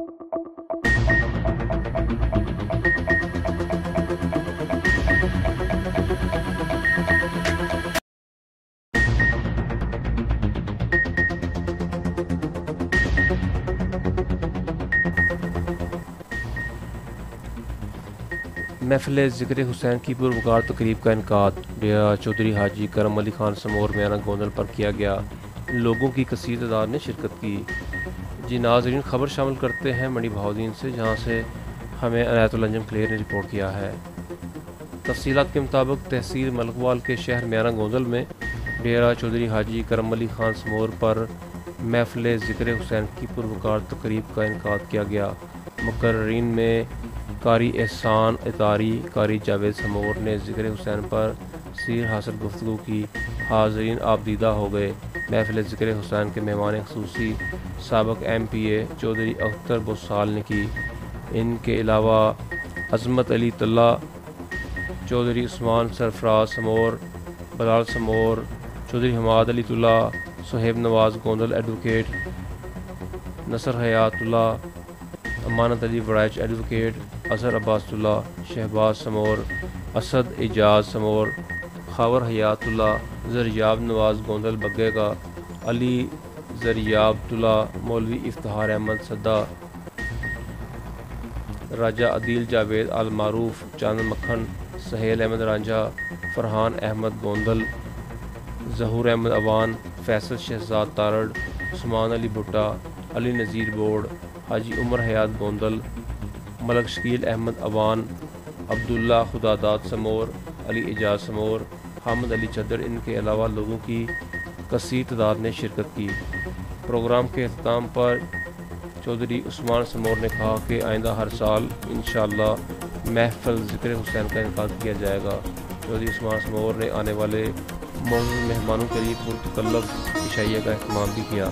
محفل ذکر حسین کی پروکار تقریب کا انعقاد ڈیرہ چودھری حاجی کرم علی خان سمور میانہ گوندل پر کیا گیا۔ لوگوں کی کثیر تعداد نے شرکت کی۔ جی ناظرین، خبر شامل کرتے ہیں منڈی بہاؤدین سے، جہاں سے ہمیں عنایت الانجم کلیر نے رپورٹ کیا ہے۔ تفصیلات کے مطابق تحصیل ملکوال کے شہر میانہ گوندل میں ڈیرہ چودھری حاجی کرم علی خان سمور پر محفل ذکر حسین کی پروکار تقریب کا انعقاد کیا گیا۔ مقررین میں قاری احسان اتاری، قاری جاوید سمور نے ذکر حسین پر سیر حاصل گفتگو کی۔ حاضرین آپ دیدہ ہو گئے۔ محفل ذکر حسین کے مہمان خصوصی سابق MPA چودھری اختر بوسال نے کی۔ ان کے علاوہ عظمت علی طلہ، چودھری عثمان سرفراز سمور، بلال سمور، چودھری حماد علی طلہ، صہیب نواز گوندل ایڈوکیٹ، نصر حیات اللہ، امانت علی وڑائچ ایڈوکیٹ، اظہر عباس اللہ، شہباز سمور، اسد اعجاز سمور، خاور حیات اللہ، زریاب نواز گوندل بگے کا، علی زریاب اللہ، مولوی افتخار احمد صدہ، راجہ عدیل جاوید المعروف چاند مکھن، سہیل احمد رانجھا، فرحان احمد گوندل، ظہور احمد اوان، فیصل شہزاد تارڑ، عثمان علی بھٹا، علی نذیر بوڑ، حاجی عمر حیات گوندل، ملک شکیل احمد اوان، عبداللہ خداداد سمور، علی اعجاز سمور، حامد علی چدر، ان کے علاوہ لوگوں کی کثیر تعداد نے شرکت کی۔ پروگرام کے اختتام پر چودھری عثمان سمور نے کہا کہ آئندہ ہر سال انشاءاللہ محفل ذکر حسین کا انعقاد کیا جائے گا۔ چودھری عثمان سمور نے آنے والے معزز مہمانوں کے لیے پرتکلف عشائیہ کا اہتمام بھی کیا۔